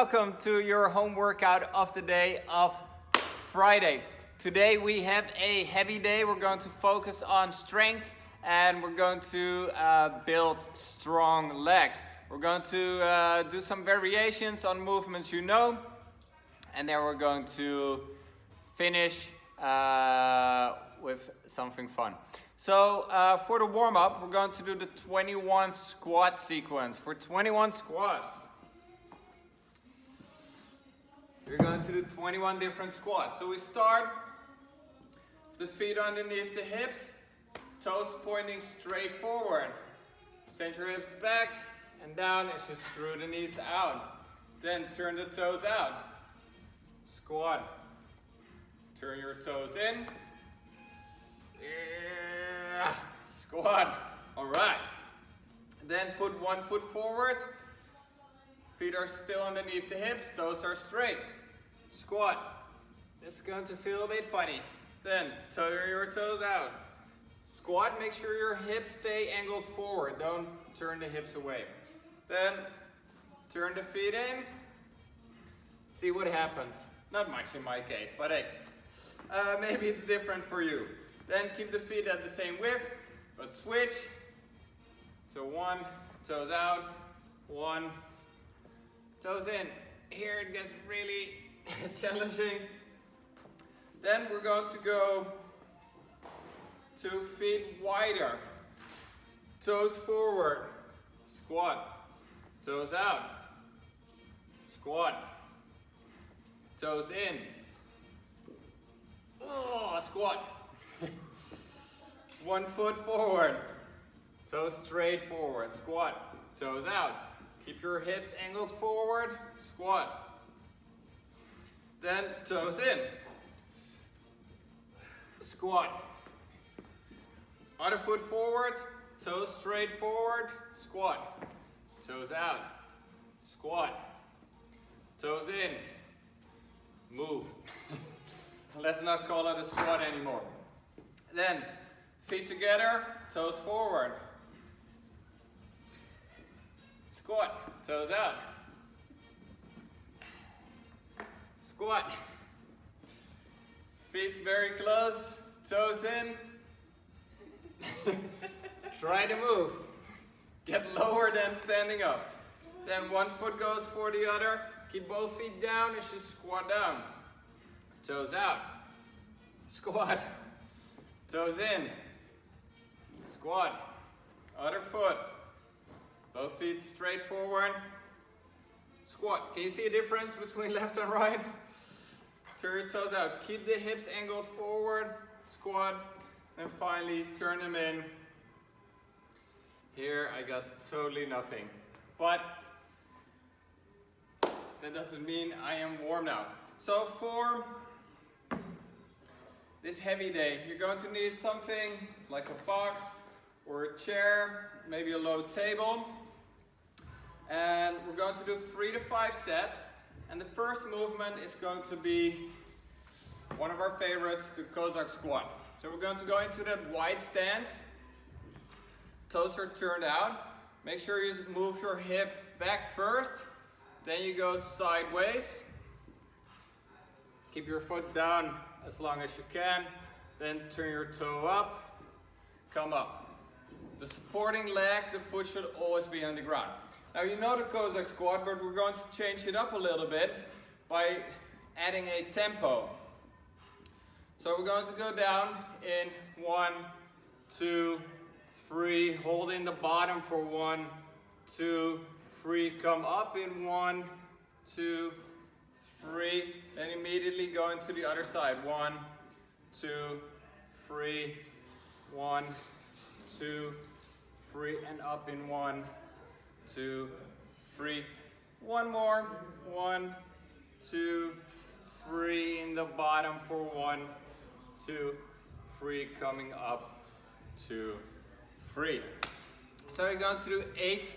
welcome to your home workout of the day of Friday. Today we have a heavy day. We're going to focus on strength and we're going to build strong legs. We're going to do some variations on movements you know, and then we're going to finish with something fun. So for the warm-up, we're going to do the 21 squat sequence. For 21 squats, we're going to do 21 different squats. So we start with the feet underneath the hips, toes pointing straight forward. Send your hips back and down as you screw the knees out. Then turn the toes out. Squat. Turn your toes in. Yeah. Squat. Alright. Then put one foot forward. Feet are still underneath the hips. Toes are straight. Squat. This is going to feel a bit funny. Then turn your toes out. Squat. Make sure your hips stay angled forward. Don't turn the hips away. Then turn the feet in. See what happens. Not much in my case, but hey, maybe it's different for you. Then keep the feet at the same width, but switch. So one, toes out, one, toes in. Here it gets really challenging. Then we're going to go 2 feet wider. Toes forward, squat, toes out, squat, toes in. Oh, squat. 1 foot forward, toes straight forward, squat, toes out. Keep your hips angled forward, squat. Then toes in, squat. Other foot forward, toes straight forward, squat. Toes out, squat. Toes in, move. Let's not call it a squat anymore. Then feet together, toes forward. Squat, toes out. Squat. Feet very close, toes in. Try to move. Get lower than standing up. Then one foot goes for the other. Keep both feet down as you squat down. Toes out. Squat. Toes in. Squat. Other foot. Both feet straight forward. Squat. Can you see a difference between left and right? Turn your toes out. Keep the hips angled forward. Squat. And finally turn them in. Here I got totally nothing. But that doesn't mean I am warm now. So for this heavy day, you're going to need something like a box or a chair, maybe a low table. And we're going to do 3 to 5 sets. And the first movement is going to be one of our favorites, the kosack squat. So we're going to go into that wide stance. Toes are turned out. Make sure you move your hip back first. Then you go sideways. Keep your foot down as long as you can. Then turn your toe up. Come up. The supporting leg, the foot should always be on the ground. Now you know the kosack squat, but we're going to change it up a little bit by adding a tempo. So we're going to go down in 1, 2, 3, holding the bottom for 1, 2, 3, come up in 1, 2, 3, then immediately go into the other side. 1, 2, 3, 1, 2, 3, and up in 1, 2, 3. One more. 1, 2, 3 in the bottom for 1, 2, 3, coming up, 2, 3. So you're going to do 8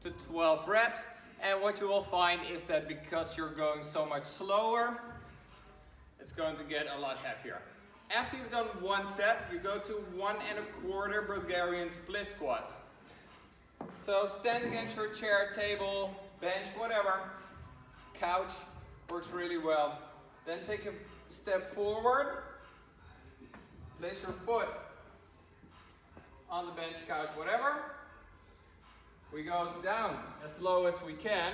to 12 reps, and what you will find is that because you're going so much slower, it's going to get a lot heavier. After you've done one set, you go to 1 1/4 Bulgarian split squats. So stand against your chair, table, bench, whatever. couch, works really well. Then take a step forward, place your foot on the bench, couch, whatever. We go down as low as we can,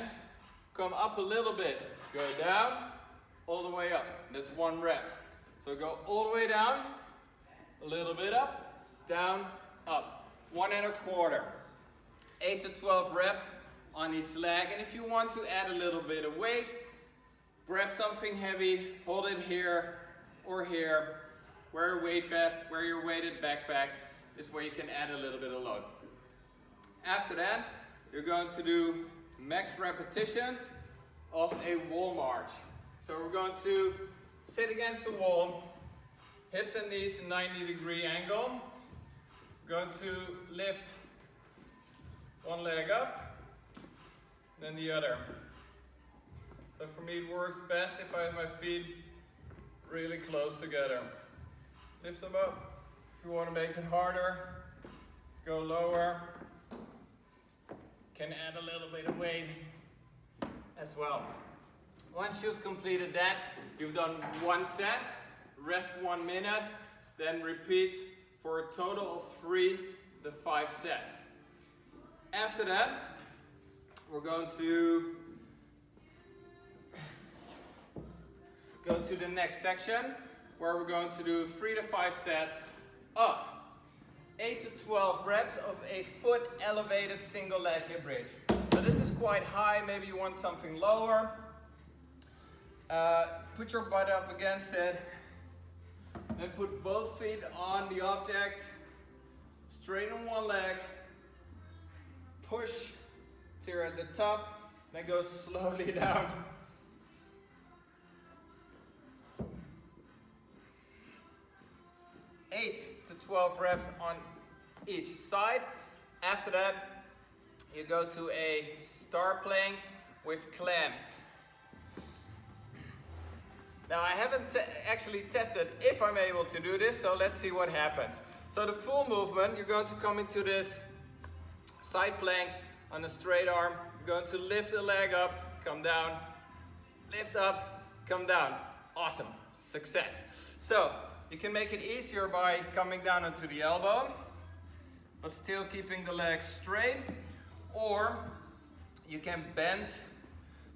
come up a little bit, go down, all the way up. That's 1 rep. So go all the way down, a little bit up, down, up. 1.25. 8 to 12 reps on each leg. And if you want to add a little bit of weight, grab something heavy, hold it here or here, wear a weight vest, wear your weighted backpack. This way you can add a little bit of load. After that, you're going to do max repetitions of a wall march. So we're going to sit against the wall, hips and knees in 90-degree angle. We're going to lift one leg up, then the other. So for me it works best if I have my feet really close together. Lift them up. If you want to make it harder, go lower. Can add a little bit of weight as well. Once you've completed that, you've done 1 set, rest 1 minute, then repeat for a total of 3 to 5 sets. After that, we're going to go to the next section where we're going to do 3 to 5 sets of 8 to 12 reps of a foot elevated single leg hip bridge. So this is quite high, maybe you want something lower. Put your butt up against it, then put both feet on the object, straighten one leg, push till you're at the top, then go slowly down. 8 to 12 reps on each side. After that, you go to a star plank with clams. Now I haven't actually tested if I'm able to do this, so let's see what happens. So the full movement, you're going to come into this side plank on a straight arm. You're going to lift the leg up, come down, lift up, come down. Awesome, success. So you can make it easier by coming down onto the elbow, but still keeping the leg straight, or you can bend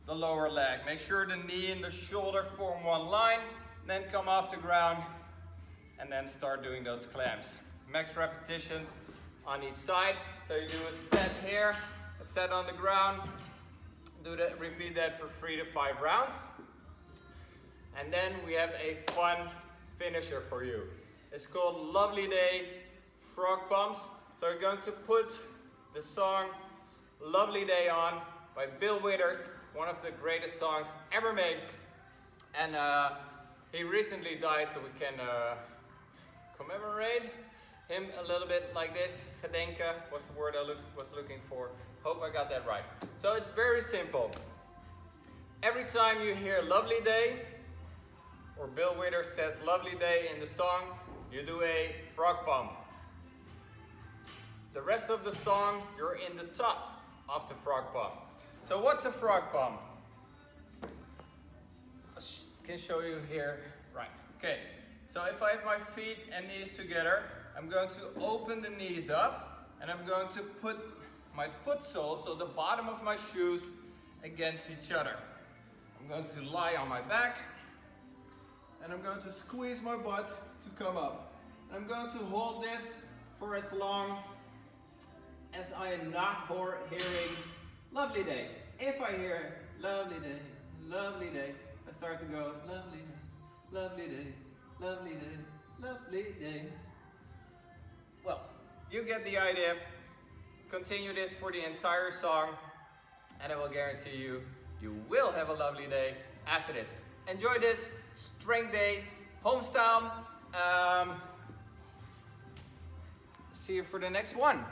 the lower leg. Make sure the knee and the shoulder form one line, then come off the ground and then start doing those clams. Max repetitions on each side. So you do a set here, a set on the ground, do that, repeat that for 3 to 5 rounds. And then we have a fun finisher for you. It's called Lovely Day Frog Pumps. So we're going to put the song Lovely Day on by Bill Withers, one of the greatest songs ever made. And he recently died, so we can commemorate him a little bit like this. Gedenken was the word I was looking for. Hope I got that right. So it's very simple. Every time you hear Lovely Day, or Bill Withers says Lovely Day in the song, you do a frog pump. The rest of the song, you're in the top of the frog pump. So what's a frog pump? I can show you here. Right. Okay. So if I have my feet and knees together, I'm going to open the knees up and I'm going to put my foot soles, so the bottom of my shoes, against each other. I'm going to lie on my back and I'm going to squeeze my butt to come up. And I'm going to hold this for as long as I am not hearing Lovely Day. If I hear Lovely Day, Lovely Day, I start to go Lovely Day, Lovely Day, Lovely Day, Lovely Day. Well, you get the idea. Continue this for the entire song and I will guarantee you, you will have a lovely day after this. Enjoy this strength day, home style. See you for the next one.